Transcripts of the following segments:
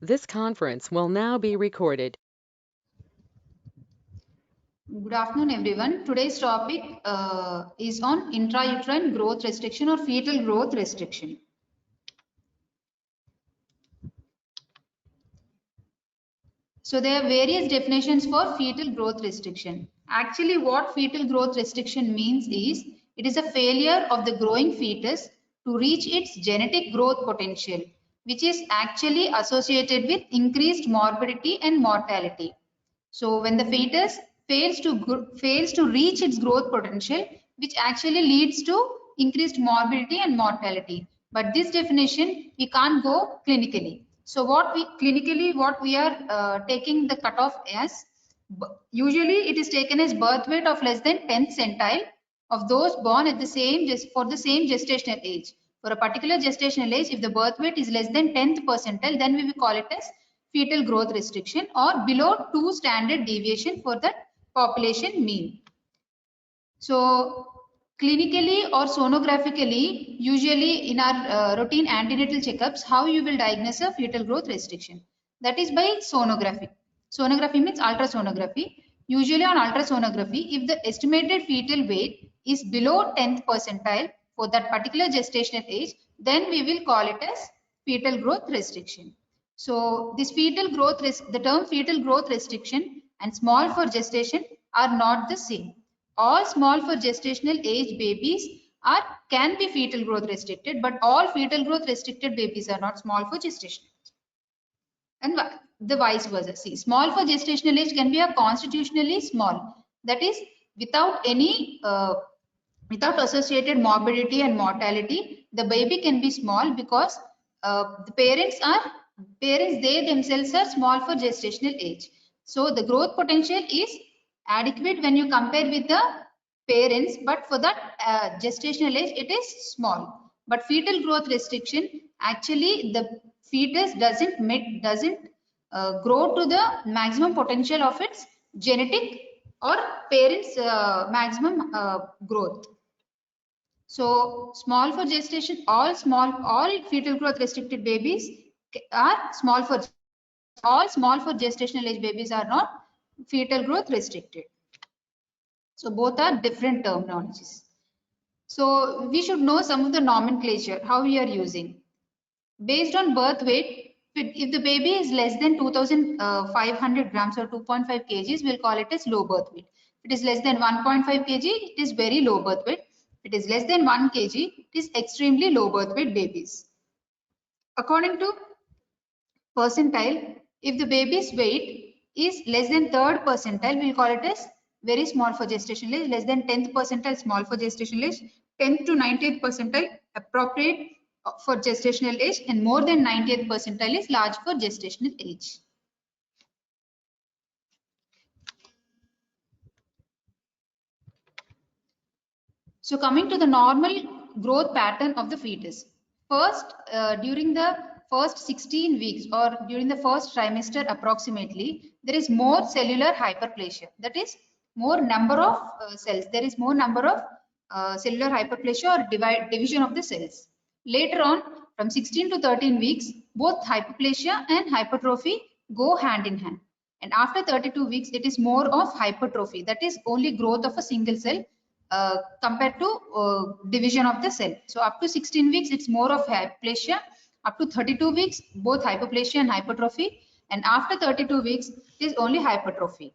This conference will now be recorded. Good afternoon, everyone. Today's topic is on intrauterine growth restriction or fetal growth restriction. So there are various definitions for fetal growth restriction. Actually, what fetal growth restriction means is it is a failure of the growing fetus to reach its genetic growth potential, which is actually associated with increased morbidity and mortality. So when the fetus fails to reach its growth potential, which actually leads to increased morbidity and mortality. But this definition we can't go clinically. So what we are taking the cutoff as, usually it is taken as birth weight of less than 10th centile of those born at the same gestational age. For a particular gestational age, if the birth weight is less than 10th percentile, then we will call it as fetal growth restriction, or below 2 standard deviation for the population mean. So clinically or sonographically, usually in our routine antenatal checkups, how you will diagnose a fetal growth restriction? That is by sonography. Sonography means ultrasonography. Usually on ultrasonography, if the estimated fetal weight is below 10th percentile for that particular gestational age, then we will call it as fetal growth restriction. So this the term fetal growth restriction and small for gestation are not the same. All small for gestational age babies can be fetal growth restricted, but all fetal growth restricted babies are not small for gestation. And the vice versa. See, small for gestational age can be a constitutionally small, that is without any without associated morbidity and mortality. The baby can be small because the parents they themselves are small for gestational age. So the growth potential is adequate when you compare with the parents, but for that gestational age it is small. But fetal growth restriction, actually the fetus doesn't grow to the maximum potential of its genetic or parents maximum growth. So small for gestation, all fetal growth restricted babies are small for gestational age babies are not fetal growth restricted. So both are different terminologies. So we should know some of the nomenclature, how we are using. Based on birth weight, if the baby is less than 2,500 grams or 2.5 kgs, we'll call it as low birth weight. If it is less than 1.5 kg, it is very low birth weight. If it is less than 1 kg, it is extremely low birth weight babies. According to percentile, if the baby's weight is less than 3rd percentile, we'll call it as very small for gestational age, less than 10th percentile, small for gestational age, 10th to 90th percentile, appropriate for gestational age, and more than 90th percentile is large for gestational age. So coming to the normal growth pattern of the fetus. First, during the first 16 weeks or during the first trimester approximately, there is more cellular hyperplasia. That is more number of cells. There is more number of cellular hyperplasia or division of the cells. Later on, from 16 to 13 weeks, both hyperplasia and hypertrophy go hand in hand. And after 32 weeks, it is more of hypertrophy. That is only growth of a single cell compared to division of the cell. So up to 16 weeks, it's more of hyperplasia. Up to 32 weeks, both hyperplasia and hypertrophy. And after 32 weeks, it is only hypertrophy.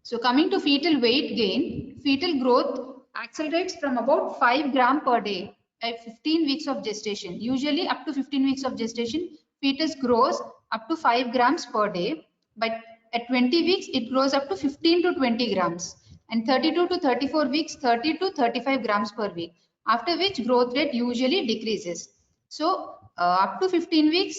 So coming to fetal weight gain, fetal growth accelerates from about 5 gram per day at 15 weeks of gestation. Usually up to 15 weeks of gestation, fetus grows up to 5 grams per day. But at 20 weeks, it grows up to 15 to 20 grams. And 32 to 34 weeks, 30 to 35 grams per week. After which growth rate usually decreases. So up to 15 weeks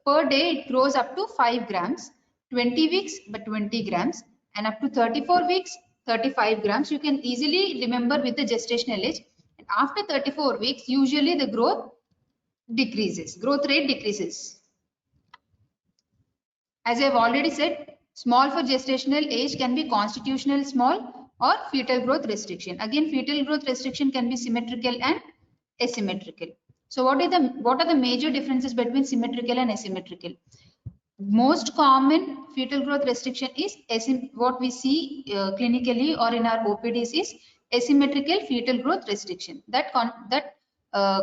per day, it grows up to 5 grams. 20 weeks, but 20 grams. And up to 34 weeks, 35 grams. You can easily remember with the gestational age. And after 34 weeks, usually the growth rate decreases. As I have already said, small for gestational age can be constitutional small or fetal growth restriction. Again, fetal growth restriction can be symmetrical and asymmetrical. So what are the major differences between symmetrical and asymmetrical? Most common fetal growth restriction is what we see clinically or in our OPDs is asymmetrical fetal growth restriction that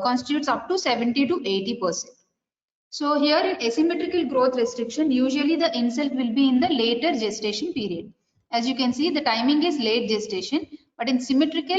constitutes up to 70 to 80%. So here in asymmetrical growth restriction, usually the insult will be in the later gestation period. As you can see, the timing is late gestation, but in symmetrical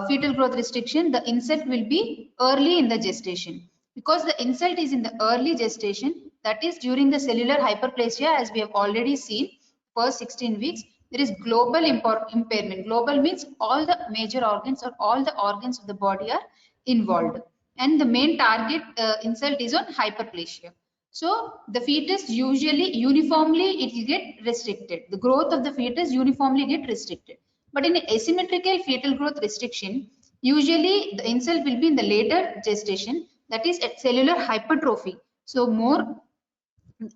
fetal growth restriction, the insult will be early in the gestation. Because the insult is in the early gestation, that is during the cellular hyperplasia, as we have already seen, first 16 weeks, there is global impairment. Global means all the major organs or all the organs of the body are involved, and the main target insult is on hyperplasia. So the fetus usually uniformly it will get restricted. The growth of the fetus uniformly get restricted. But in asymmetrical fetal growth restriction, usually the insult will be in the later gestation, that is at cellular hypertrophy. So more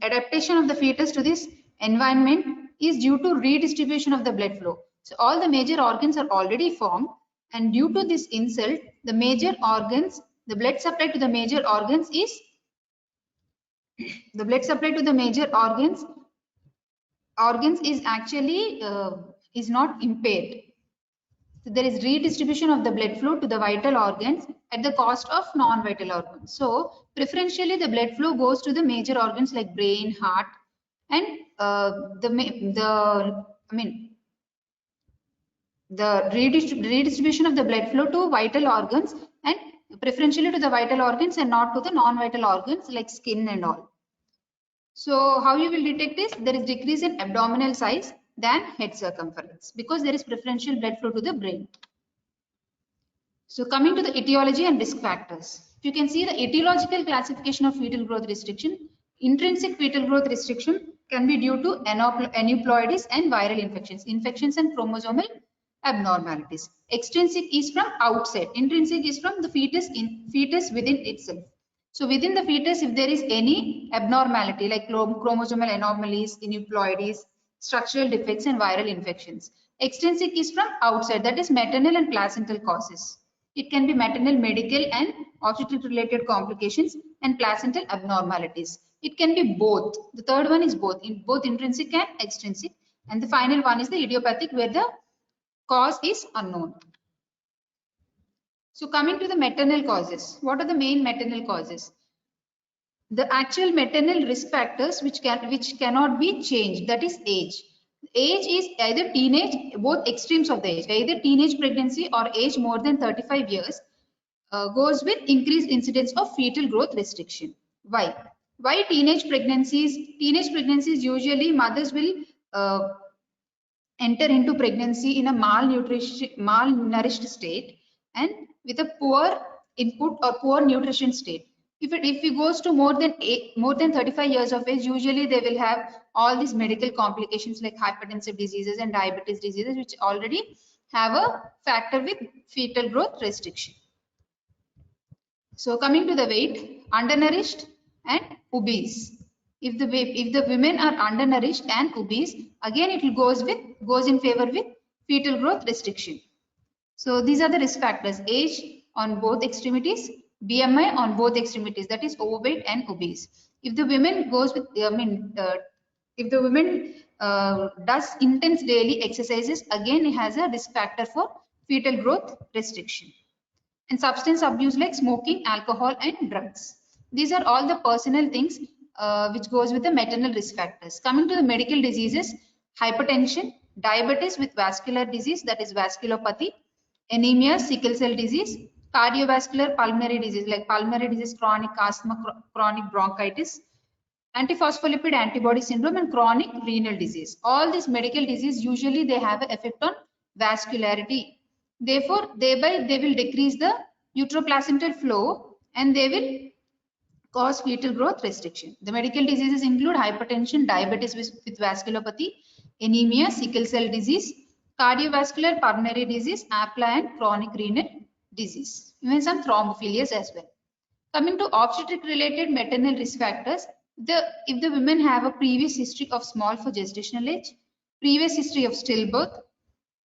adaptation of the fetus to this environment is due to redistribution of the blood flow. So all the major organs are already formed, and due to this insult, the major organs, the blood supply to the major organs is is actually is not impaired. So there is redistribution of the blood flow to the vital organs at the cost of non-vital organs. So preferentially the blood flow goes to the major organs like brain, heart, and the redistribution of the blood flow to vital organs, and preferentially to the vital organs and not to the non-vital organs like skin and all. So how you will detect is there is decrease in abdominal size than head circumference because there is preferential blood flow to the brain. So coming to the etiology and risk factors, you can see the etiological classification of fetal growth restriction. Intrinsic fetal growth restriction can be due to aneuploidies and viral infections and chromosomal abnormalities. Extrinsic is from outside. Intrinsic is from the fetus within itself. So within the fetus, if there is any abnormality like chromosomal anomalies, aneuploidies, structural defects, and viral infections. Extrinsic is from outside, that is maternal and placental causes. It can be maternal medical and obstetric related complications and placental abnormalities. It can be both. The third one is both intrinsic and extrinsic. And the final one is the idiopathic, where the cause is unknown. So coming to the maternal causes, what are the main maternal causes? The actual maternal risk factors which cannot be changed, that is age. Age is either teenage, both extremes of the age, either teenage pregnancy or age more than 35 years goes with increased incidence of fetal growth restriction. Why? Why teenage pregnancies? Teenage pregnancies usually mothers will enter into pregnancy in a malnourished state and with a poor input or poor nutrition state. If it goes to more than 35 years of age, usually they will have all these medical complications like hypertensive diseases and diabetes diseases, which already have a factor with fetal growth restriction. So coming to the weight, undernourished and obese. If the women are undernourished and obese, again it goes in favor with fetal growth restriction. So these are the risk factors: age on both extremities, BMI on both extremities, that is overweight and obese. If the women goes with, if the women does intense daily exercises, again it has a risk factor for fetal growth restriction. And substance abuse like smoking, alcohol, and drugs. These are all the personal things which goes with the maternal risk factors. Coming to the medical diseases, hypertension, diabetes with vascular disease, that is vasculopathy, anemia, sickle cell disease, cardiovascular pulmonary disease like pulmonary disease, chronic asthma, chronic bronchitis, antiphospholipid antibody syndrome, and chronic renal disease. All these medical disease usually they have an effect on vascularity. Therefore, thereby they will decrease the uteroplacental flow and they will cause fetal growth restriction. The medical diseases include hypertension, diabetes with vasculopathy, anemia, sickle cell disease, cardiovascular pulmonary disease, APLA, and chronic renal disease. Even some thrombophilias as well. Coming to obstetric related maternal risk factors, if the women have a previous history of small for gestational age, previous history of stillbirth,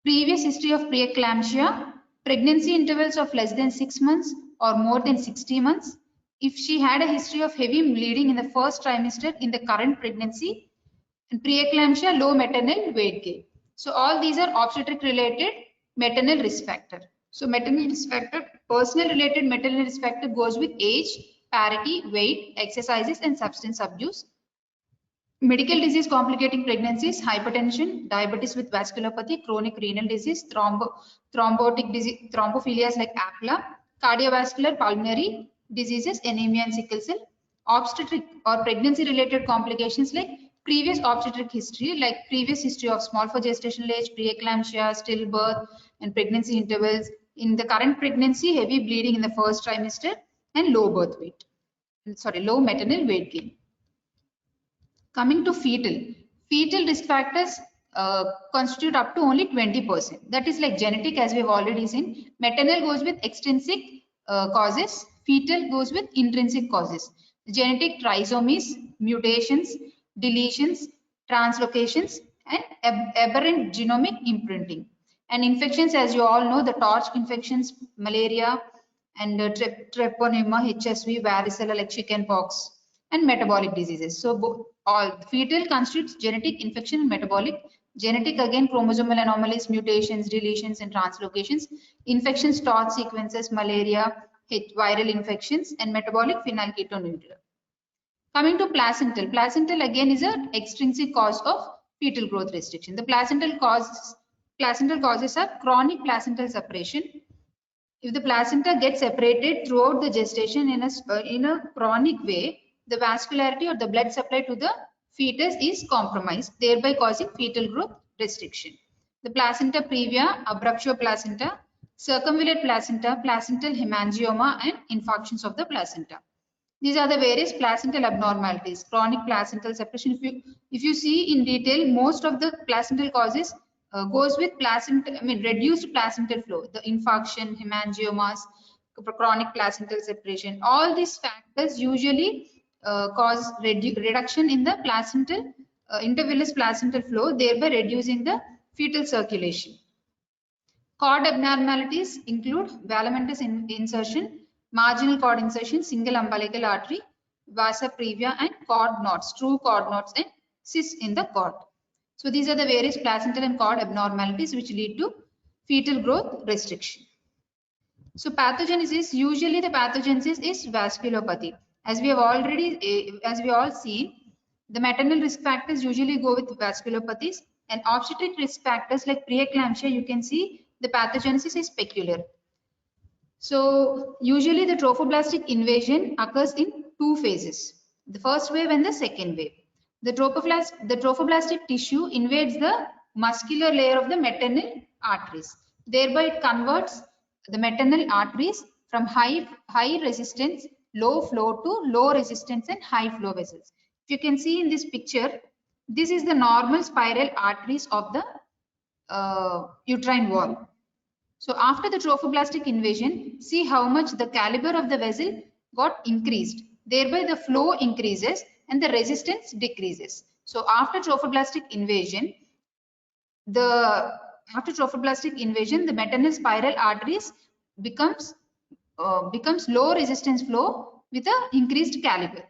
previous history of preeclampsia, pregnancy intervals of less than 6 months, or more than 60 months, if she had a history of heavy bleeding in the first trimester in the current pregnancy, and preeclampsia, low maternal weight gain. So all these are obstetric related maternal risk factor. So maternal risk factor, personal related maternal risk factor goes with age, parity, weight, exercises and substance abuse. Medical disease complicating pregnancies, hypertension, diabetes with vasculopathy, chronic renal disease, thrombotic disease, thrombophilias like APLA, cardiovascular, pulmonary diseases, anemia and sickle cell, obstetric or pregnancy related complications like previous obstetric history, like previous history of small for gestational age, preeclampsia, stillbirth and pregnancy intervals. In the current pregnancy, heavy bleeding in the first trimester and low birth weight, low maternal weight gain. Coming to fetal risk factors constitute up to only 20%. That is like genetic, as we have already seen. Maternal goes with extrinsic causes, fetal goes with intrinsic causes. Genetic trisomies, mutations, deletions, translocations, and aberrant genomic imprinting. And infections, as you all know, the torch infections, malaria, and treponema, HSV, varicella like chickenpox, and metabolic diseases. So all fetal constitutes genetic, infection, and metabolic. Genetic again chromosomal anomalies, mutations, deletions, and translocations. Infections, torch sequences, malaria, viral infections, and metabolic phenylketonuria. Coming to placental. Placental again is an extrinsic cause of fetal growth restriction. The placental causes are chronic placental separation. If the placenta gets separated throughout the gestation in a chronic way, the vascularity or the blood supply to the fetus is compromised, thereby causing fetal growth restriction. The placenta previa, abruptio placenta, circumvallate placenta, placental hemangioma, and infarctions of the placenta. These are the various placental abnormalities, chronic placental separation. If you see in detail, most of the placental causes goes with reduced placental flow, the infarction, hemangiomas, chronic placental separation. All these factors usually cause reduction in the placental intervillous placental flow, thereby reducing the fetal circulation. Cord abnormalities include velamentous insertion, marginal cord insertion, single umbilical artery, vasa previa, and cord knots, true cord knots, and cysts in the cord. So these are the various placental and cord abnormalities which lead to fetal growth restriction. So pathogenesis, usually the pathogenesis is vasculopathy. As we all seen, the maternal risk factors usually go with vasculopathies, and obstetric risk factors like preeclampsia, you can see the pathogenesis is peculiar. So usually the trophoblastic invasion occurs in two phases, the first wave and the second wave. The trophoblastic tissue invades the muscular layer of the maternal arteries. Thereby it converts the maternal arteries from high resistance, low flow to low resistance and high flow vessels. If you can see in this picture, this is the normal spiral arteries of the uterine wall. So after the trophoblastic invasion, see how much the caliber of the vessel got increased. Thereby the flow increases and the resistance decreases. So after trophoblastic invasion, the maternal spiral arteries becomes low resistance flow with a increased caliber.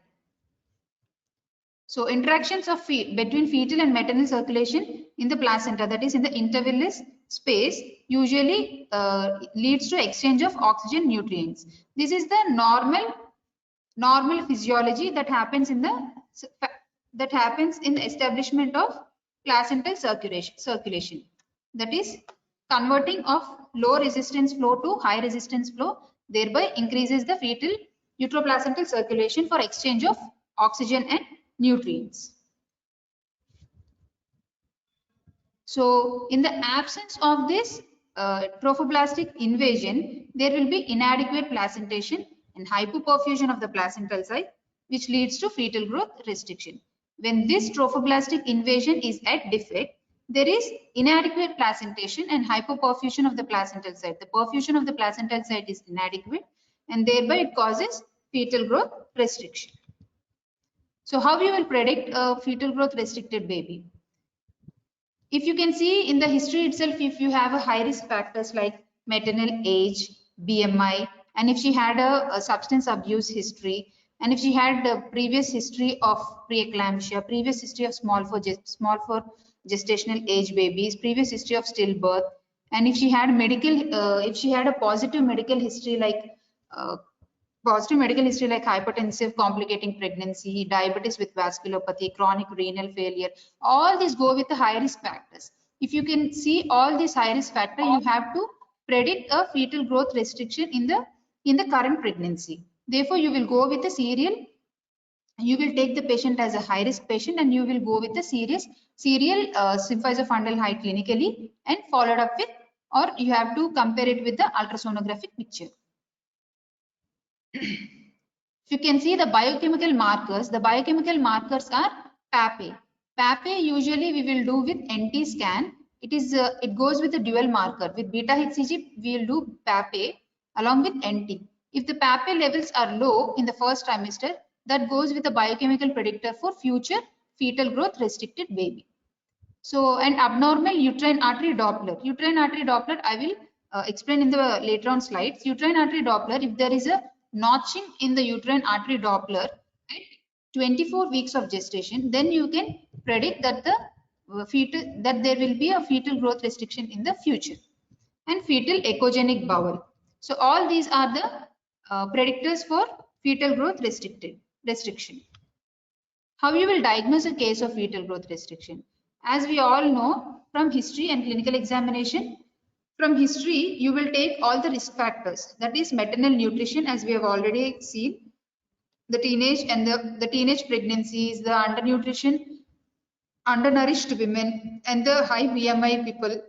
So interactions of between fetal and maternal circulation in the placenta, that is in the intervillous space, usually leads to exchange of oxygen nutrients. This is the normal physiology that happens in the establishment of placental circulation. That is converting of low resistance flow to high resistance flow, thereby increases the fetal uteroplacental circulation for exchange of oxygen and nutrients. So in the absence of this trophoblastic invasion, there will be inadequate placentation and hypoperfusion of the placental site, which leads to fetal growth restriction. When this trophoblastic invasion is at defect, there is inadequate placentation and hypoperfusion of the placental site. The perfusion of the placental site is inadequate, and thereby it causes fetal growth restriction. So how you will predict a fetal growth restricted baby? If you can see in the history itself, if you have a high risk factors like maternal age, BMI, and if she had a substance abuse history, and if she had a previous history of preeclampsia, previous history of small for gestational age babies, previous history of stillbirth, and if she had if she had a uh, positive medical history like hypertensive complicating pregnancy, diabetes with vasculopathy, chronic renal failure, all these go with the high risk factors. If you can see all these high risk factors, you have to predict a fetal growth restriction in the current pregnancy. Therefore, you will go with the you will take the patient as a high risk patient, and you will go with the serial symphysis height clinically and followed up with, or you have to compare it with the ultrasonographic picture. If you can see the biochemical markers are PAPE. PAPE usually we will do with NT scan. It goes with a dual marker. With beta HCG we will do PAPE along with NT. If the PAPE levels are low in the first trimester, that goes with a biochemical predictor for future fetal growth restricted baby. So, and abnormal uterine artery Doppler. Uterine artery Doppler I will explain in the later on slides. Uterine artery Doppler, if there is a notching in the uterine artery Doppler at 24 weeks of gestation, then you can predict that there will be a fetal growth restriction in the future. And fetal echogenic bowel. So all these are the predictors for fetal growth restriction. How you will diagnose a case of fetal growth restriction? As we all know from history and clinical examination, from history you will take all the risk factors, that is maternal nutrition, as we have already seen, the teenage and the teenage pregnancies, the undernutrition, undernourished women, and the high BMI people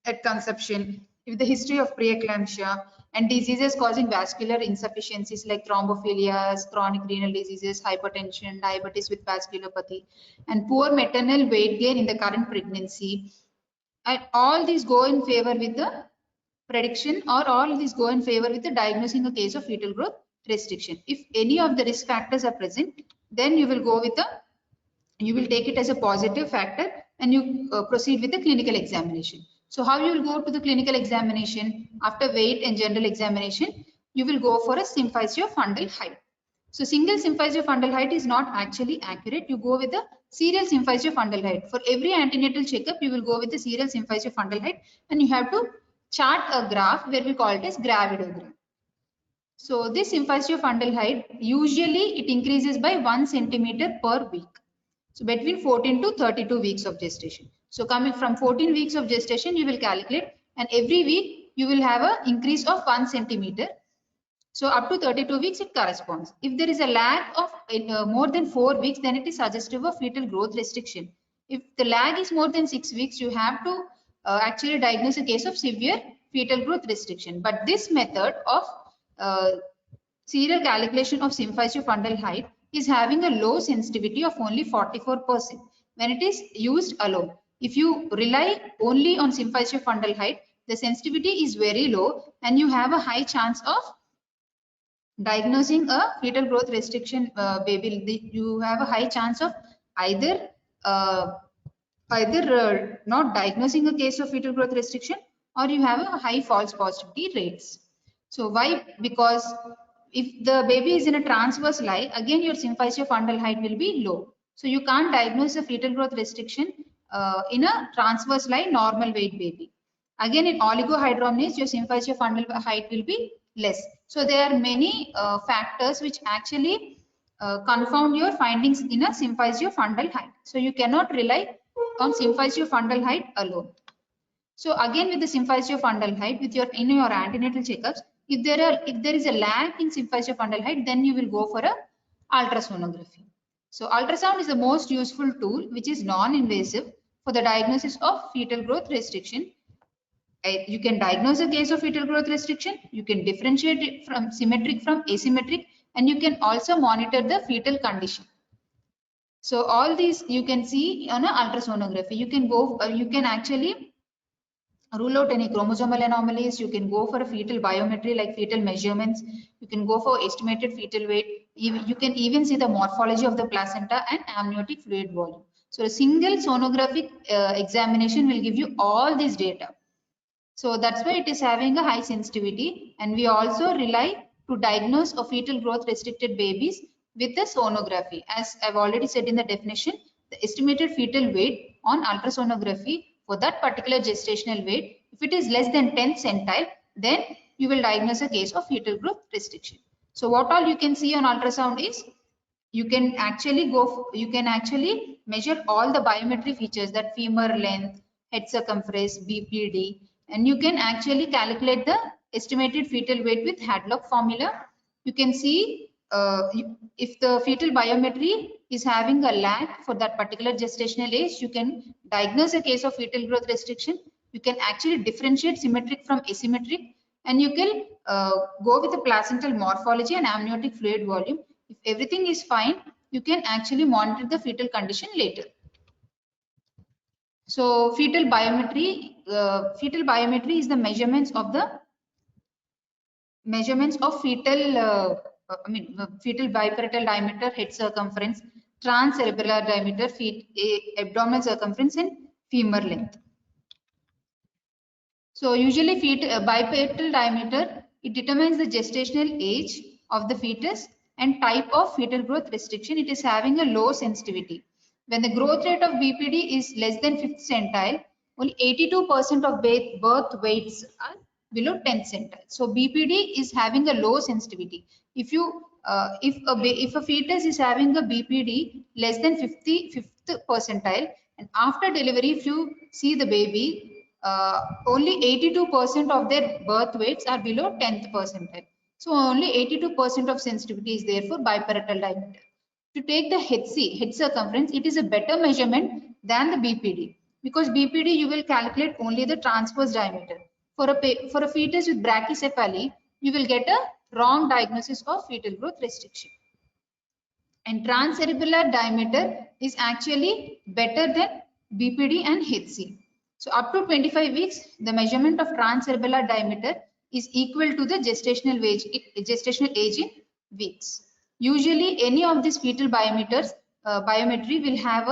at conception, with the history of preeclampsia and diseases causing vascular insufficiencies like thrombophilias, chronic renal diseases, hypertension, diabetes with vasculopathy, and poor maternal weight gain in the current pregnancy. And all these go in favor with the prediction, or all these go in favor with the diagnosing a case of fetal growth restriction. If any of the risk factors are present, then you will go with you will take it as a positive factor, and you proceed with the clinical examination. So how you will go to the clinical examination? After weight and general examination, you will go for a symphysiofundal height. So single symphysiofundal height is not actually accurate. You go with the serial symphysiofundal height. For every antenatal checkup, you will go with the serial symphysiofundal height, and you have to chart a graph where we call it as gravidogram. So this symphysiofundal height, usually it increases by 1 centimeter per week. So between 14 to 32 weeks of gestation. So coming from 14 weeks of gestation, you will calculate, and every week you will have an increase of 1 centimeter. So up to 32 weeks it corresponds. If there is a lag of more than 4 weeks, then it is suggestive of fetal growth restriction. If the lag is more than 6 weeks, you have to actually diagnose a case of severe fetal growth restriction. But this method of serial calculation of symphysiofundal height is having a low sensitivity of only 44% when it is used alone. If you rely only on symphysiofundal height, the sensitivity is very low, and you have a high chance of diagnosing a fetal growth restriction baby. You have a high chance of either not diagnosing a case of fetal growth restriction, or you have a high false positivity rates. So why? Because if the baby is in a transverse lie, again your symphysiofundal height will be low. So you can't diagnose a fetal growth restriction in a transverse lie normal weight baby. Again, in oligohydramnios, your symphysiofundal height will be less. So there are many factors which actually confound your findings in a symphysiofundal height. So you cannot rely on symphysiofundal height alone. So again, with the symphysiofundal height, with in your antenatal checkups, if there is a lag in symphysiofundal height, then you will go for a ultrasonography. So ultrasound is the most useful tool which is non-invasive for the diagnosis of fetal growth restriction. You can diagnose a case of fetal growth restriction, you can differentiate it from symmetric from asymmetric, and you can also monitor the fetal condition. So all these you can see on an ultrasonography. You can actually rule out any chromosomal anomalies. You can go for a fetal biometry like fetal measurements. You can go for estimated fetal weight. You can even see the morphology of the placenta and amniotic fluid volume. So a single sonographic examination will give you all this data. So that's why it is having a high sensitivity, and we also rely to diagnose a fetal growth restricted babies with the sonography. As I've already said in the definition, the estimated fetal weight on ultrasonography for that particular gestational weight, if it is less than 10th centile, then you will diagnose a case of fetal growth restriction. So what all you can see on ultrasound is you can actually measure all the biometry features, that femur length, head circumference, BPD, and you can actually calculate the estimated fetal weight with Hadlock formula. You can see if the fetal biometry is having a lag for that particular gestational age, you can diagnose a case of fetal growth restriction. You can actually differentiate symmetric from asymmetric, and you can go with the placental morphology and amniotic fluid volume. If everything is fine, you can actually monitor the fetal condition later. So fetal biometry is the measurements of fetal fetal biparatal diameter, head circumference, transcerebellar diameter, abdominal circumference, and femur length. So usually biparatal diameter, it determines the gestational age of the fetus and type of fetal growth restriction. It is having a low sensitivity. When the growth rate of BPD is less than 5th centile, only 82% of birth weights are below 10th centile. So BPD is having a low sensitivity. If a fetus is having a BPD less than 55th percentile, and after delivery, if you see the baby, only 82% of their birth weights are below 10th percentile. So only 82% of sensitivity is there for biparatal diameter. To take the HC, head circumference, it is a better measurement than the BPD, because BPD you will calculate only the transverse diameter. For a fetus with brachycephaly, you will get a wrong diagnosis of fetal growth restriction. And transcerebellar diameter is actually better than BPD and HC. So up to 25 weeks, the measurement of transcerebellar diameter is equal to the gestational age in weeks. Usually, any of these fetal biometry will have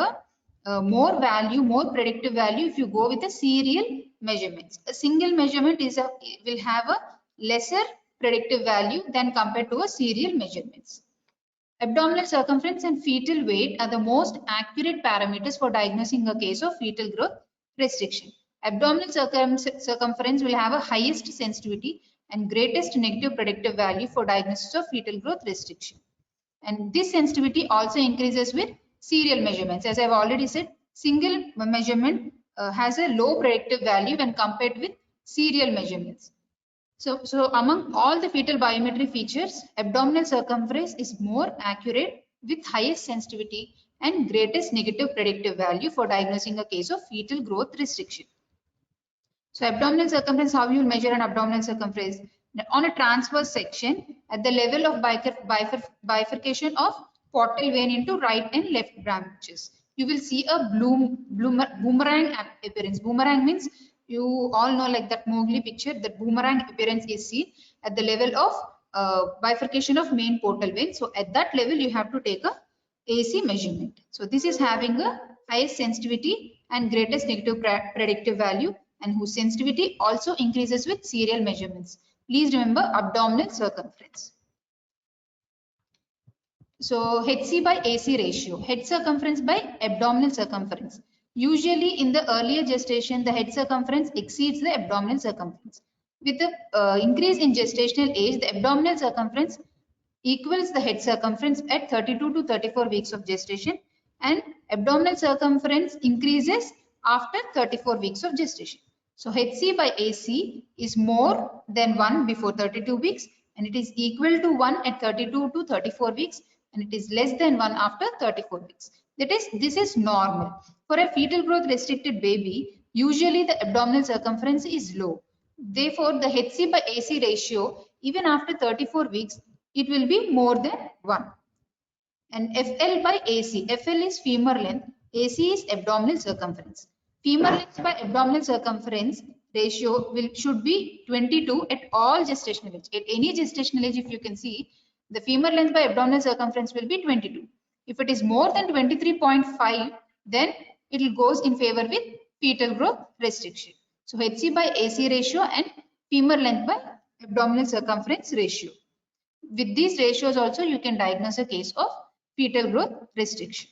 a more predictive value if you go with a serial measurements. A single measurement will have a lesser predictive value than compared to a serial measurements. Abdominal circumference and fetal weight are the most accurate parameters for diagnosing a case of fetal growth restriction. Abdominal circumference will have a highest sensitivity and greatest negative predictive value for diagnosis of fetal growth restriction. And this sensitivity also increases with serial measurements. As I've already said, single measurement has a low predictive value when compared with serial measurements. So among all the fetal biometry features, abdominal circumference is more accurate with highest sensitivity and greatest negative predictive value for diagnosing a case of fetal growth restriction. So abdominal circumference, how you will measure an abdominal circumference? On a transverse section at the level of bifurcation of portal vein into right and left branches, you will see a boomerang appearance. Boomerang means, you all know, like that Mowgli picture, that boomerang appearance is seen at the level of bifurcation of main portal vein. So at that level, you have to take a AC measurement. So this is having a highest sensitivity and greatest negative predictive value, and whose sensitivity also increases with serial measurements. Please remember abdominal circumference. So HC by AC ratio, head circumference by abdominal circumference. Usually in the earlier gestation, the head circumference exceeds the abdominal circumference. With the increase in gestational age, the abdominal circumference equals the head circumference at 32 to 34 weeks of gestation, and abdominal circumference increases after 34 weeks of gestation. So HC by AC is more than 1 before 32 weeks, and it is equal to 1 at 32 to 34 weeks, and it is less than 1 after 34 weeks. That is, this is normal. For a fetal growth restricted baby, usually the abdominal circumference is low. Therefore, the HC by AC ratio, even after 34 weeks, it will be more than 1. And FL by AC, FL is femur length, AC is abdominal circumference. Femur length by abdominal circumference ratio should be 22 at all gestational age. At any gestational age, if you can see, the femur length by abdominal circumference will be 22. If it is more than 23.5, then it will goes in favor with fetal growth restriction. So HC by AC ratio and femur length by abdominal circumference ratio. With these ratios also you can diagnose a case of fetal growth restriction.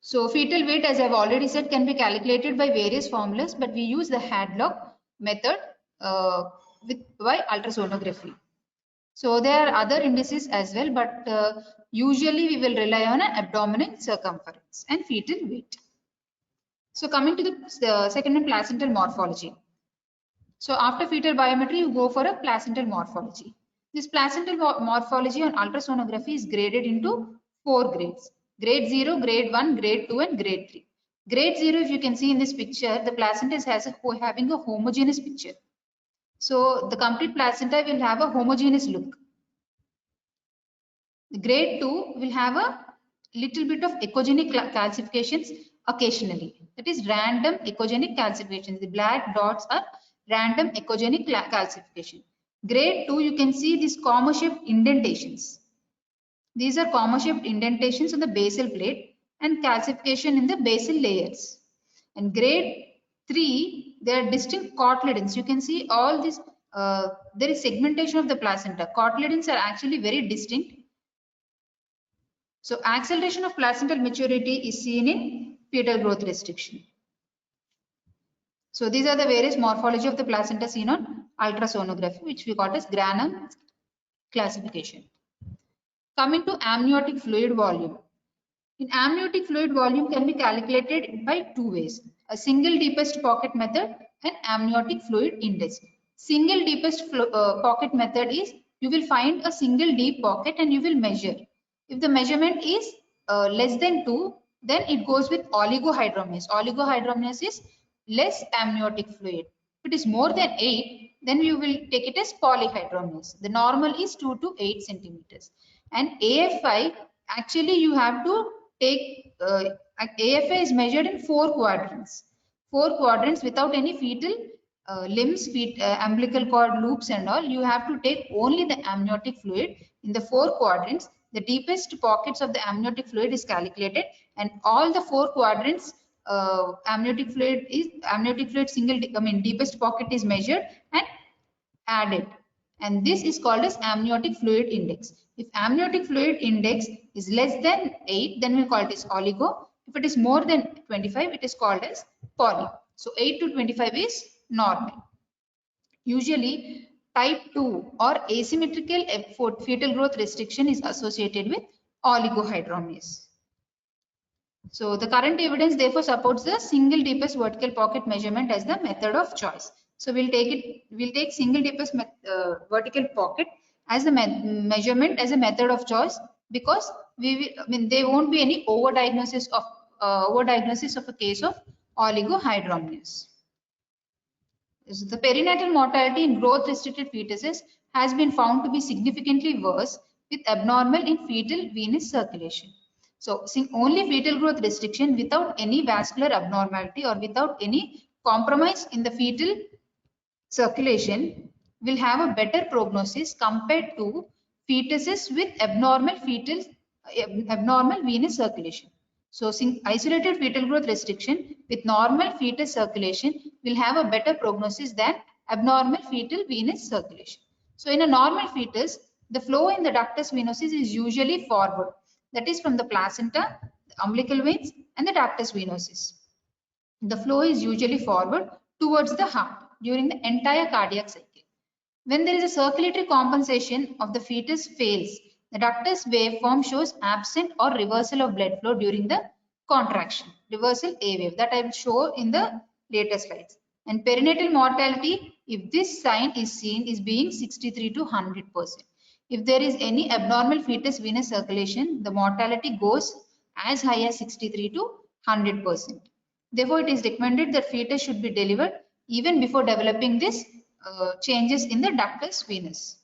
So fetal weight, as I've already said, can be calculated by various formulas, but we use the Hadlock method by ultrasonography. So there are other indices as well, but usually we will rely on an abdominal circumference and fetal weight. So coming to the second one, placental morphology. So after fetal biometry, you go for a placental morphology. This placental morphology on ultrasonography is graded into 4 grades. Grade 0, grade 1, grade 2 and grade 3. Grade 0, if you can see in this picture, the placenta is having a homogeneous picture. So the complete placenta will have a homogeneous look. The grade 2 will have a little bit of echogenic calcifications occasionally. That is random echogenic calcifications. The black dots are random echogenic calcification. Grade 2, you can see these comma-shaped indentations. These are comma-shaped indentations on the basal plate and calcification in the basal layers. And grade 3, there are distinct cotyledons. You can see all this, there is segmentation of the placenta. Cotyledons are actually very distinct. So acceleration of placental maturity is seen in fetal growth restriction. So these are the various morphology of the placenta seen on ultrasonography, which we call as Granum classification. Coming to amniotic fluid volume. In amniotic fluid volume can be calculated by 2 ways. A single deepest pocket method and amniotic fluid index. Single deepest pocket method is you will find a single deep pocket and you will measure. If the measurement is less than 2, then it goes with oligohydramnios. Oligohydramnios is less amniotic fluid. If it is more than 8, then you will take it as polyhydramnios. The normal is 2 to 8 centimeters. And AFI, actually you have to take, AFI is measured in 4 quadrants. 4 quadrants without any fetal limbs, umbilical cord loops and all. You have to take only the amniotic fluid in the 4 quadrants. The deepest pockets of the amniotic fluid is calculated, and all the 4 quadrants amniotic fluid deepest pocket is measured and added, and this is called as amniotic fluid index. If amniotic fluid index is less than 8, then we call it as oligo. If it is more than 25, it is called as poly. So 8 to 25 is normal. Usually type 2 or asymmetrical fetal growth restriction is associated with oligohydramnios. So the current evidence therefore supports the single deepest vertical pocket measurement as the method of choice. So we'll take single deepest vertical pocket as the measurement as a method of choice, because there won't be any overdiagnosis of a case of oligohydramnios. So the perinatal mortality in growth restricted fetuses has been found to be significantly worse with abnormal in fetal venous circulation. So only fetal growth restriction without any vascular abnormality or without any compromise in the fetal circulation will have a better prognosis compared to fetuses with abnormal venous circulation. So isolated fetal growth restriction with normal fetus circulation will have a better prognosis than abnormal fetal venous circulation. So in a normal fetus, the flow in the ductus venosus is usually forward. That is from the placenta, the umbilical veins and the ductus venosus. The flow is usually forward towards the heart during the entire cardiac cycle. When there is a circulatory compensation of the fetus fails, the ductus waveform shows absent or reversal of blood flow during the contraction. Reversal A wave that I will show in the later slides. And perinatal mortality, if this sign is seen, is being 63 to 100%. If there is any abnormal fetus venous circulation, the mortality goes as high as 63 to 100%. Therefore, it is recommended that fetus should be delivered even before developing this changes in the ductus venous.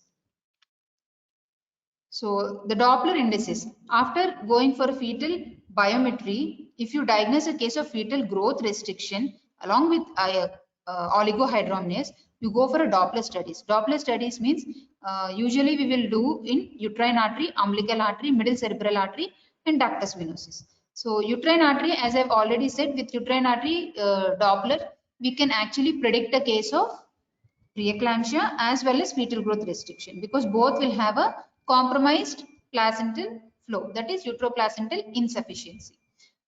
So the Doppler indices, after going for a fetal biometry, if you diagnose a case of fetal growth restriction along with oligohydramnios, you go for a Doppler studies. Doppler studies means usually we will do in uterine artery, umbilical artery, middle cerebral artery and ductus venosus. So uterine artery, as I've already said, with uterine artery Doppler, we can actually predict a case of preeclampsia as well as fetal growth restriction, because both will have a compromised placental flow, that is uteroplacental insufficiency.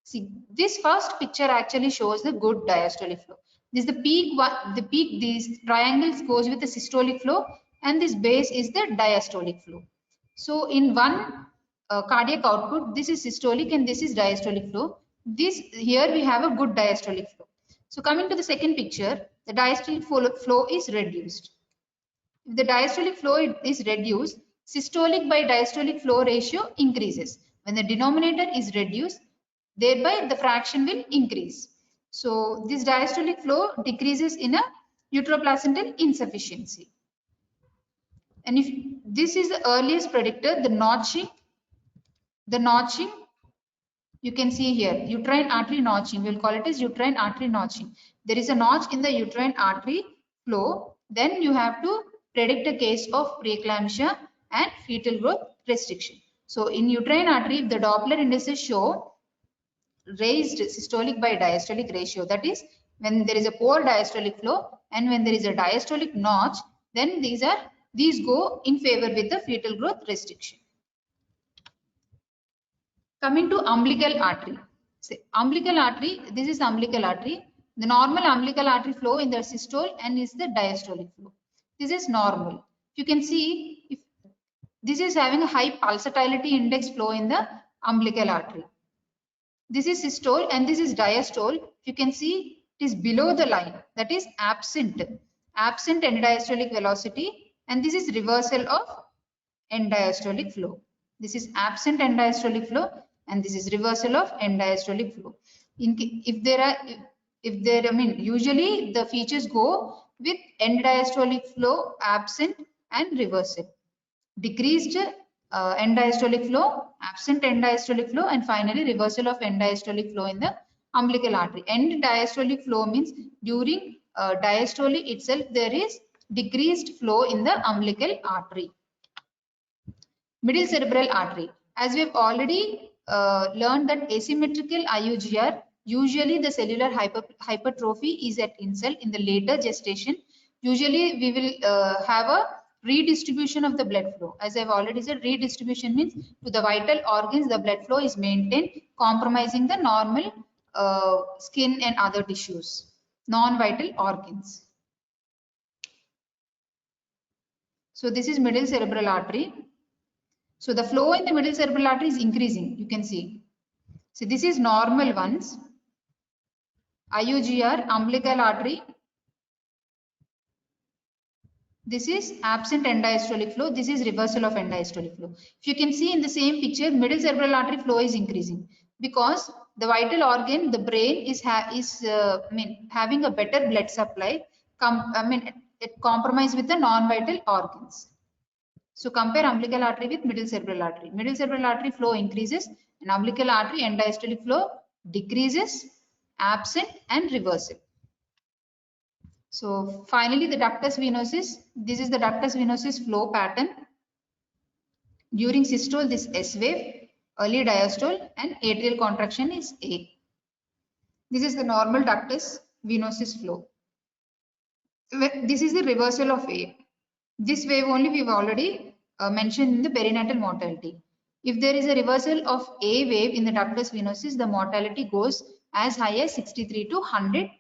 See, this first picture actually shows the good diastolic flow. This is the peak one, the peak, these triangles goes with the systolic flow, and this base is the diastolic flow. So in one cardiac output, this is systolic and this is diastolic flow. This here we have a good diastolic flow. So coming to the second picture, the diastolic flow is reduced. If the diastolic flow is reduced, systolic by diastolic flow ratio increases. When the denominator is reduced, thereby the fraction will increase. So this diastolic flow decreases in a uteroplacental insufficiency. And if this is the earliest predictor, the notching you can see here, uterine artery notching, we'll call it as uterine artery notching. There is a notch in the uterine artery flow, then you have to predict a case of preeclampsia and fetal growth restriction. So in uterine artery, if the Doppler indices show raised systolic by diastolic ratio, that is when there is a poor diastolic flow and when there is a diastolic notch, then these go in favor with the fetal growth restriction. Coming to umbilical artery. Say, umbilical artery, this is umbilical artery. The normal umbilical artery flow in the systole and is the diastolic flow. This is normal. You can see if this is having a high pulsatility index flow in the umbilical artery. This is systole and this is diastole. You can see it is below the line, that is absent end diastolic velocity, and this is reversal of end diastolic flow. This is absent end diastolic flow and this is reversal of end diastolic flow. Usually the features go with end diastolic flow, absent and reversal. Decreased end diastolic flow, absent end diastolic flow, and finally reversal of end diastolic flow in the umbilical artery. End diastolic flow means during diastole itself there is decreased flow in the umbilical artery. Middle cerebral artery. As we have already learned that asymmetrical IUGR, usually the cellular hypertrophy is at insult in the later gestation. Usually we will have a redistribution of the blood flow. As I've already said, redistribution means to the vital organs the blood flow is maintained, compromising the normal skin and other tissues, non-vital organs. So this is middle cerebral artery. So the flow in the middle cerebral artery is increasing, you can see. So this is normal ones, IUGR, umbilical artery. This is absent end diastolic flow. This is reversal of end diastolic flow. If you can see in the same picture, middle cerebral artery flow is increasing because the vital organ, the brain, is having a better blood supply. It compromises with the non-vital organs. So compare umbilical artery with middle cerebral artery. Middle cerebral artery flow increases and umbilical artery end diastolic flow decreases, absent and reversal. So finally the ductus venosus, this is the ductus venosus flow pattern. During systole this S wave, early diastole and atrial contraction is A. This is the normal ductus venosus flow. This is the reversal of A. This wave only we've already mentioned in the perinatal mortality. If there is a reversal of A wave in the ductus venosus, the mortality goes as high as 63 to 100%.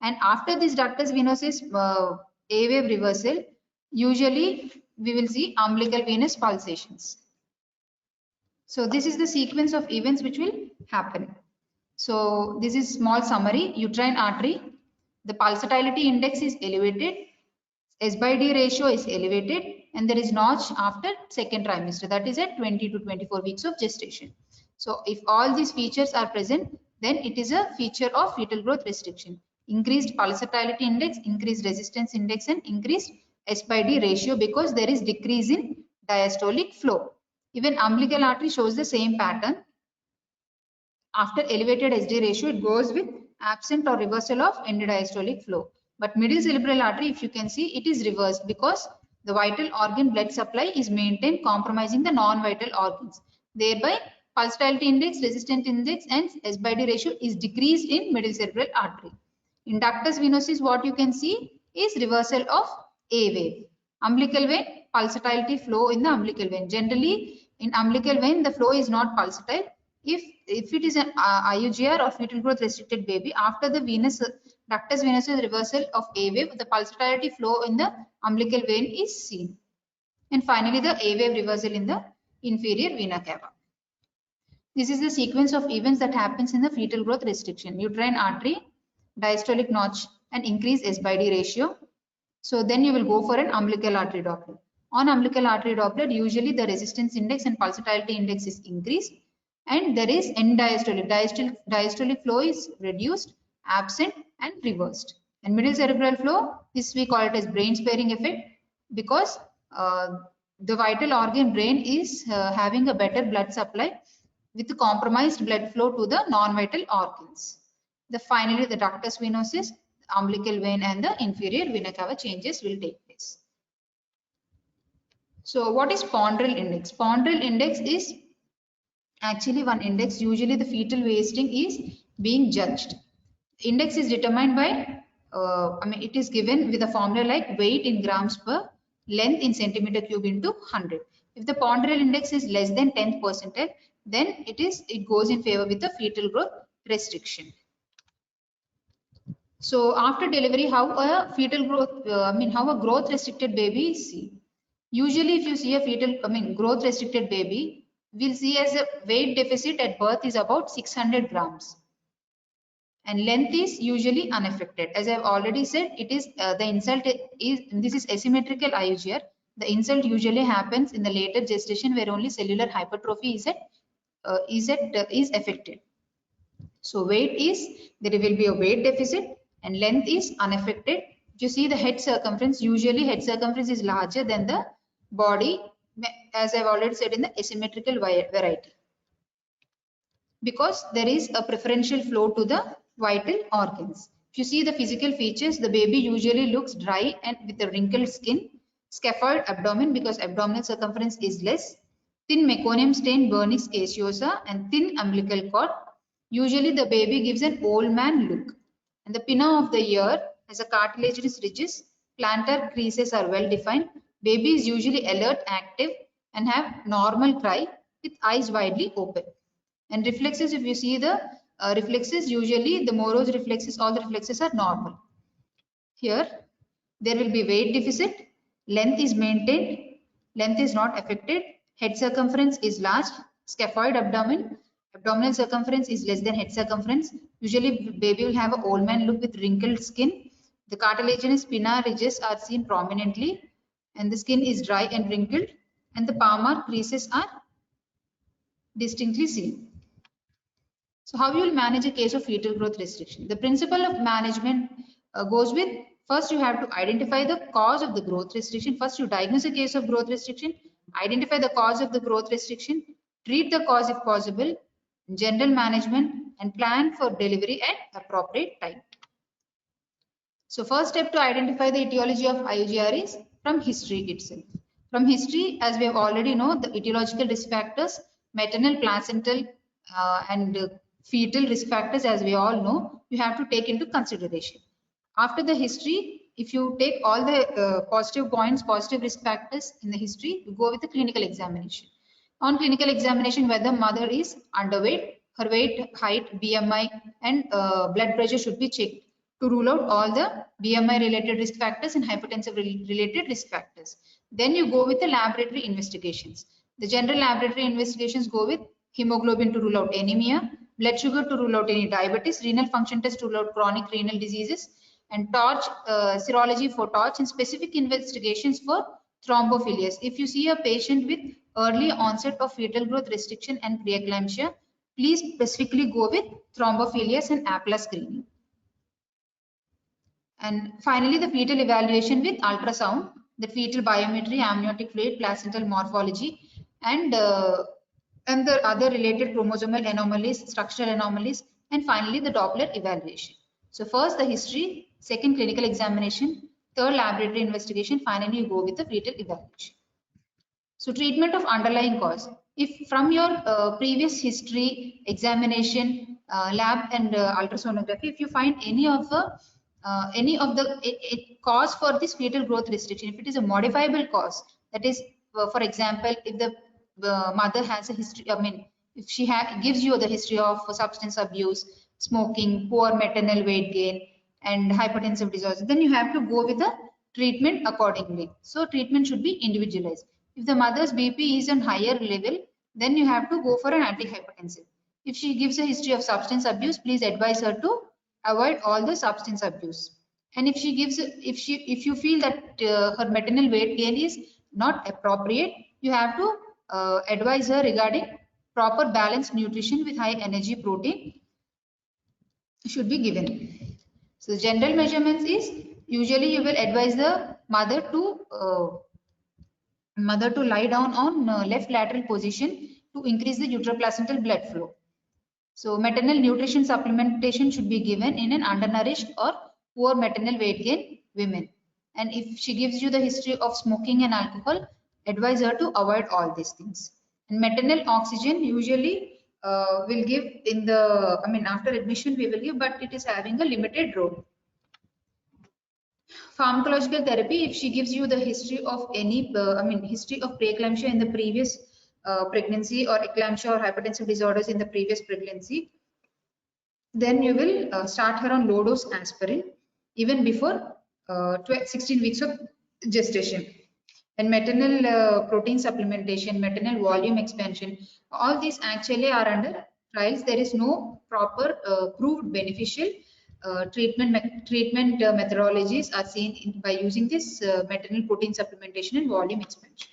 And after this ductus venosus A wave reversal, usually we will see umbilical venous pulsations. So this is the sequence of events which will happen. So this is small summary. Uterine artery, the pulsatility index is elevated, S/D ratio is elevated, and there is notch after second trimester, that is at 20 to 24 weeks of gestation. So if all these features are present, then it is a feature of fetal growth restriction. Increased pulsatility index, increased resistance index, and increased S/D ratio because there is decrease in diastolic flow. Even umbilical artery shows the same pattern. After elevated SD ratio, it goes with absent or reversal of end diastolic flow. But middle cerebral artery, if you can see, it is reversed because the vital organ blood supply is maintained, compromising the non-vital organs. Thereby, pulsatility index, resistance index, and S/D ratio is decreased in middle cerebral artery. In ductus venosus, what you can see, is reversal of A wave. Umbilical vein, pulsatility flow in the umbilical vein. Generally, in umbilical vein, the flow is not pulsatile. If it is an IUGR or fetal growth restricted baby, after the venous ductus venosus reversal of A wave, the pulsatility flow in the umbilical vein is seen. And finally, the A wave reversal in the inferior vena cava. This is the sequence of events that happens in the fetal growth restriction. Uterine artery, diastolic notch, and increase S by D ratio. So then you will go for an umbilical artery Doppler. On umbilical artery Doppler, usually the resistance index and pulsatility index is increased, and there is end diastolic. Diastolic flow is reduced, absent, and reversed. And middle cerebral flow, this we call it as brain sparing effect, because the vital organ brain is having a better blood supply with compromised blood flow to the non-vital organs. Finally, the ductus venosus, umbilical vein, and the inferior vena cava changes will take place. So what is ponderal index? Ponderal index is actually one index. Usually the fetal wasting is being judged. Index is determined by, it is given with a formula like weight in grams per length in centimeter cube into 100. If the ponderal index is less than 10th percentile, then it goes in favor with the fetal growth restriction. So after delivery, how a fetal growth, how a growth restricted baby is seen. Usually, if you see a fetal, growth restricted baby, we'll see as a weight deficit at birth is about 600 grams. And length is usually unaffected. As I've already said, it is the insult is, this is asymmetrical IUGR. The insult usually happens in the later gestation where only cellular hypertrophy is affected. So weight is, there will be a weight deficit, and length is unaffected. You see the head circumference, usually head circumference is larger than the body, as I've already said, in the asymmetrical variety, because there is a preferential flow to the vital organs. If you see the physical features, the baby usually looks dry and with a wrinkled skin, scaphoid abdomen because abdominal circumference is less, thin meconium stain vernix caseosa, and thin umbilical cord. Usually the baby gives an old man look, and the pinna of the ear has a cartilaginous ridges, plantar creases are well defined. Baby is usually alert, active, and have normal cry with eyes widely open. And reflexes, if you see the reflexes, usually the Moro's reflexes, all the reflexes are normal. Here, there will be weight deficit, length is maintained, length is not affected, head circumference is large, scaphoid abdomen, abdominal circumference is less than head circumference. Usually, baby will have an old man look with wrinkled skin. The cartilaginous pinna ridges are seen prominently, and the skin is dry and wrinkled, and the palmar creases are distinctly seen. So how you will manage a case of fetal growth restriction? The principle of management goes with, first you have to identify the cause of the growth restriction. First you diagnose a case of growth restriction, identify the cause of the growth restriction, treat the cause if possible, general management, and plan for delivery at appropriate time. So first step to identify the etiology of IUGR is from history itself. From history, as we have already know, the etiological risk factors, maternal, placental, and fetal risk factors, as we all know, you have to take into consideration. After the history, if you take all the positive points, positive risk factors in the history, you go with the clinical examination. On clinical examination, whether mother is underweight, her weight, height, BMI, and blood pressure should be checked to rule out all the BMI related risk factors and hypertensive related risk factors. Then you go with the laboratory investigations. The general laboratory investigations go with hemoglobin to rule out anemia, blood sugar to rule out any diabetes, renal function test to rule out chronic renal diseases, and torch serology for torch, and specific investigations for thrombophilias. If you see a patient with early onset of fetal growth restriction and preeclampsia, please specifically go with thrombophilias and APLA screening. And finally, the fetal evaluation with ultrasound, the fetal biometry, amniotic fluid, placental morphology, and the other related chromosomal anomalies, structural anomalies, and finally the Doppler evaluation. So first the history, second clinical examination, third laboratory investigation, finally you go with the fetal evaluation. So treatment of underlying cause. If from your previous history, examination, lab and ultrasonography, if you find any of the any of the cause for this fetal growth restriction. If it is a modifiable cause, that is, for example, if the mother has a history, I mean, if she gives you the history of substance abuse, smoking, poor maternal weight gain, and hypertensive disorder, then you have to go with the treatment accordingly. So treatment should be individualized. If the mother's BP is on higher level, then you have to go for an antihypertensive. If she gives a history of substance abuse, please advise her to avoid all the substance abuse. And if you feel that her maternal weight gain is not appropriate, you have to advise her regarding proper balanced nutrition with high energy protein should be given. So the general measurements is, usually you will advise the mother to lie down on left lateral position to increase the uteroplacental blood flow. So maternal nutrition supplementation should be given in an undernourished or poor maternal weight gain women. And if she gives you the history of smoking and alcohol, advise her to avoid all these things. And maternal oxygen usually will give in the, I mean, after admission we will give, but it is having a limited role. Pharmacological therapy, if she gives you the history of any, history of preeclampsia in the previous pregnancy, or eclampsia or hypertensive disorders in the previous pregnancy, then you will start her on low dose aspirin even before 16 weeks of gestation. And maternal protein supplementation, maternal volume expansion, all these actually are under trials. There is no proper proved beneficial treatment methodologies are seen by using this maternal protein supplementation and volume expansion.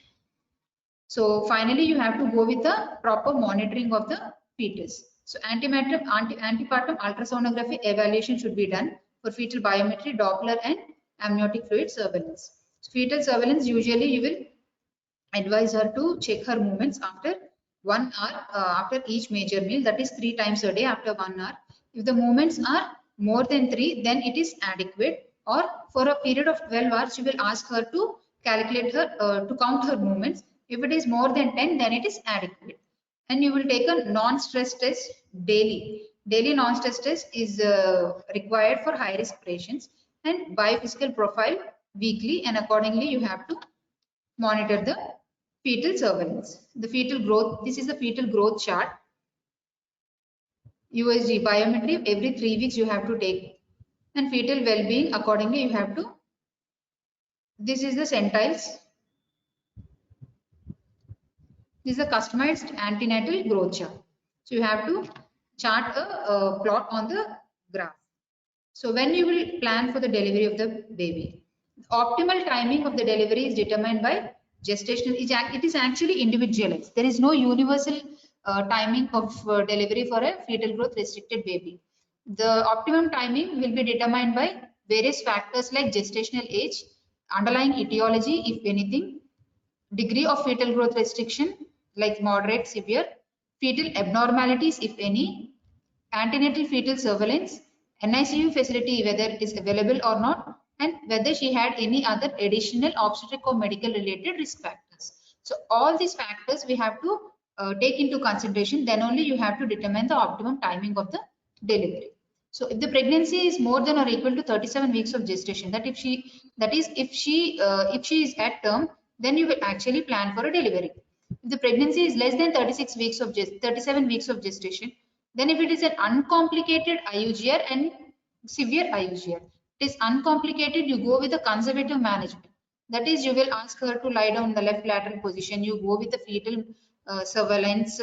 So finally, you have to go with the proper monitoring of the fetus. So antepartum ultrasonography evaluation should be done for fetal biometry, Doppler, and amniotic fluid surveillance. So fetal surveillance, usually you will advise her to check her movements after 1 hour after each major meal, that is 3 times a day after 1 hour. If the movements are more than 3, then it is adequate, or for a period of 12 hours, you will ask her to calculate her, to count her movements. If it is more than 10, then it is adequate. And you will take a non-stress test daily. Daily non-stress test is required for high-risk patients, and biophysical profile weekly, and accordingly you have to monitor the fetal surveillance. The fetal growth, this is the fetal growth chart. USG biometry every 3 weeks you have to take, and fetal well-being accordingly you have to. This is the centiles. This is a customized antenatal growth chart. So you have to chart a plot on the graph. So when you will plan for the delivery of the baby, optimal timing of the delivery is determined by gestational. It is actually individualized. There is no universal timing of delivery for a fetal growth restricted baby. The optimum timing will be determined by various factors like gestational age, underlying etiology, if anything, degree of fetal growth restriction like moderate, severe, fetal abnormalities, if any, antenatal fetal surveillance, NICU facility, whether it is available or not, and whether she had any other additional obstetric or medical related risk factors. So all these factors we have to take into consideration, then only you have to determine the optimum timing of the delivery. So if the pregnancy is more than or equal to 37 weeks of gestation, if she is at term, then you will actually plan for a delivery. If the pregnancy is less than 36 weeks of 37 weeks of gestation, then if it is an uncomplicated IUGR and severe IUGR, it is uncomplicated, you go with the conservative management. That is, you will ask her to lie down in the left lateral position. You go with the fetal surveillance,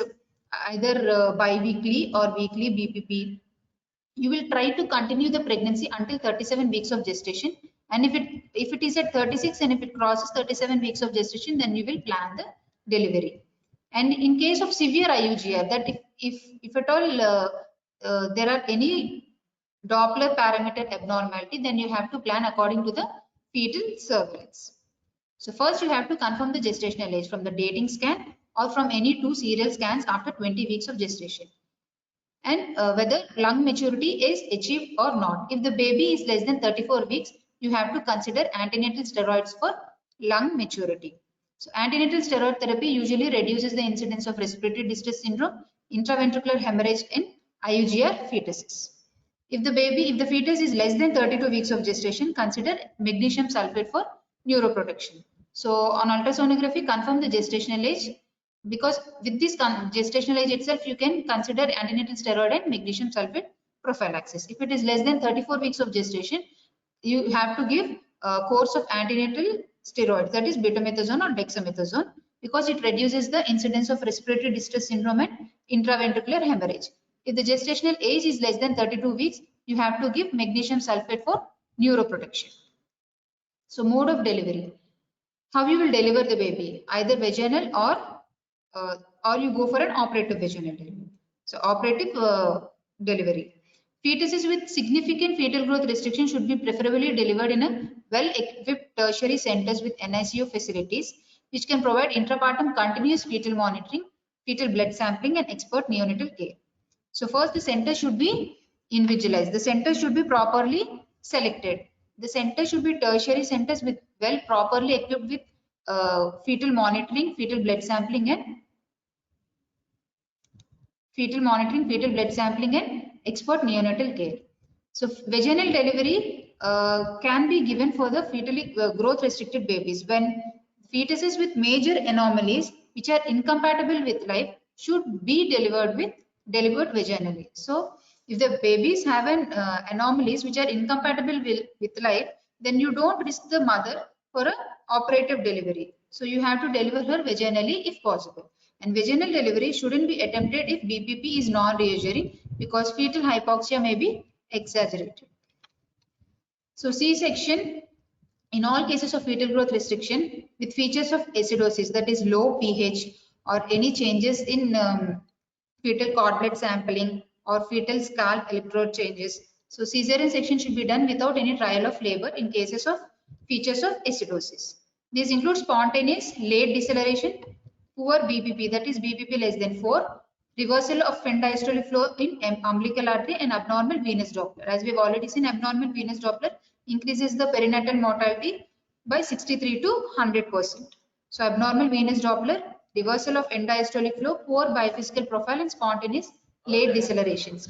either bi-weekly or weekly BPP. You will try to continue the pregnancy until 37 weeks of gestation. And if it is at 36 and if it crosses 37 weeks of gestation, then you will plan the delivery. And in case of severe IUGR, that if at all there are any Doppler parameter abnormality, then you have to plan according to the fetal surveillance. So first you have to confirm the gestational age from the dating scan or from any 2 serial scans after 20 weeks of gestation, and whether lung maturity is achieved or not. If the baby is less than 34 weeks, you have to consider antenatal steroids for lung maturity. So antenatal steroid therapy usually reduces the incidence of respiratory distress syndrome, intraventricular hemorrhage in IUGR fetuses. If the fetus is less than 32 weeks of gestation, consider magnesium sulfate for neuroprotection. So on ultrasonography, confirm the gestational age, because with this gestational age itself, you can consider antenatal steroid and magnesium sulfate prophylaxis. If it is less than 34 weeks of gestation, you have to give a course of antenatal steroids, that is betamethasone or dexamethasone, because it reduces the incidence of respiratory distress syndrome and intraventricular hemorrhage. If the gestational age is less than 32 weeks, you have to give magnesium sulfate for neuroprotection. So mode of delivery. How you will deliver the baby? Either vaginal or you go for an operative vaginal delivery. So operative delivery. Fetuses with significant fetal growth restriction should be preferably delivered in a well-equipped tertiary centers with NICU facilities, which can provide intrapartum continuous fetal monitoring, fetal blood sampling, and expert neonatal care. So first, the center should be individualized. The center should be properly selected. The center should be tertiary centers with properly equipped with fetal monitoring, fetal blood sampling, and expert neonatal care. So vaginal delivery can be given for the fetally growth restricted babies when fetuses with major anomalies which are incompatible with life should be delivered vaginally. So if the babies have an anomalies which are incompatible with life, then you don't risk the mother for a operative delivery. So you have to deliver her vaginally if possible. And vaginal delivery shouldn't be attempted if BPP is non-reassuring, because fetal hypoxia may be exaggerated. So C-section in all cases of fetal growth restriction with features of acidosis, that is low pH, or any changes in fetal cord blood sampling or fetal scalp electrode changes. So cesarean section should be done without any trial of labor in cases of features of acidosis. These include spontaneous late deceleration, poor BPP, that is BPP less than 4, reversal of fen diastolic flow in umbilical artery, and abnormal venous Doppler. As we have already seen, abnormal venous Doppler increases the perinatal mortality by 63 to 100%. So abnormal venous Doppler, reversal of end diastolic flow, poor biphysical profile, and spontaneous late decelerations.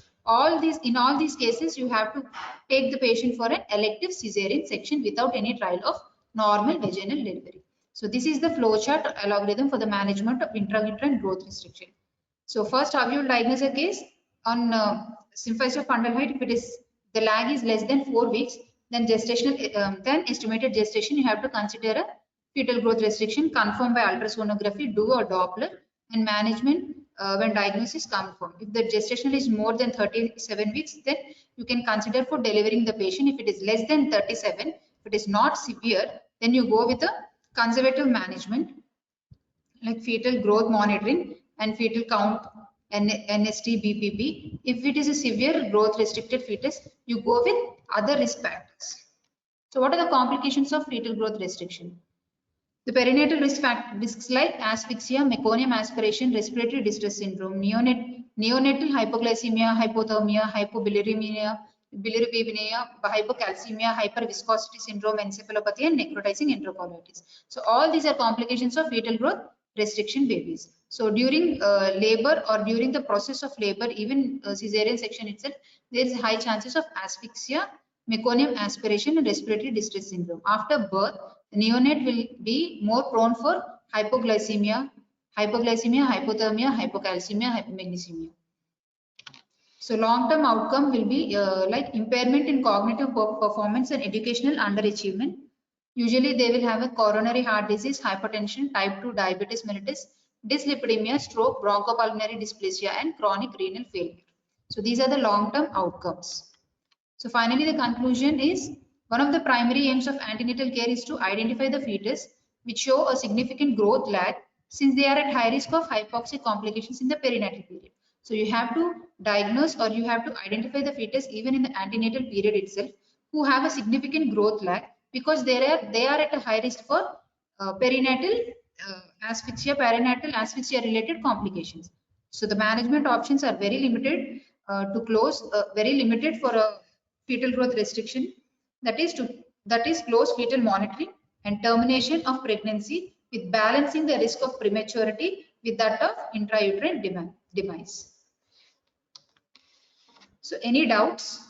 In all these cases, you have to take the patient for an elective cesarean section without any trial of normal vaginal delivery. So this is the flowchart algorithm for the management of intrauterine growth restriction. So first, how you will diagnose a case on symphysis of fundal height. If it is the lag is less than 4 weeks, then then estimated gestation, you have to consider a fetal growth restriction confirmed by ultrasonography, do a Doppler, and management when diagnosis confirmed. If the gestation is more than 37 weeks, then you can consider for delivering the patient. If it is less than 37, if it is not severe, then you go with a conservative management like fetal growth monitoring and fetal count and NST BPP. If it is a severe growth restricted fetus, you go with other risk factors. So what are the complications of fetal growth restriction? The perinatal risks like asphyxia, meconium aspiration, respiratory distress syndrome, neonatal hypoglycemia, hypothermia, hypobilirubinemia, hypocalcemia, hyperviscosity syndrome, encephalopathy, and necrotizing enterocolitis. So all these are complications of fetal growth restriction babies. So during labor or during the process of labor, even cesarean section itself, there is high chances of asphyxia, meconium aspiration, and respiratory distress syndrome. After birth, the neonate will be more prone for hypoglycemia, hypothermia, hypocalcemia, hypomagnesemia. So long-term outcome will be like impairment in cognitive performance and educational underachievement. Usually they will have a coronary heart disease, hypertension, type 2 diabetes mellitus, dyslipidemia, stroke, bronchopulmonary dysplasia, and chronic renal failure. So these are the long-term outcomes. So finally, the conclusion is one of the primary aims of antenatal care is to identify the fetus which show a significant growth lag, since they are at high risk of hypoxic complications in the perinatal period. So you have to diagnose or you have to identify the fetus even in the antenatal period itself who have a significant growth lag, because they are at a high risk for perinatal perinatal asphyxia related complications. So the management options are very limited very limited for a fetal growth restriction, that is close fetal monitoring and termination of pregnancy with balancing the risk of prematurity with that of intrauterine demise. So any doubts?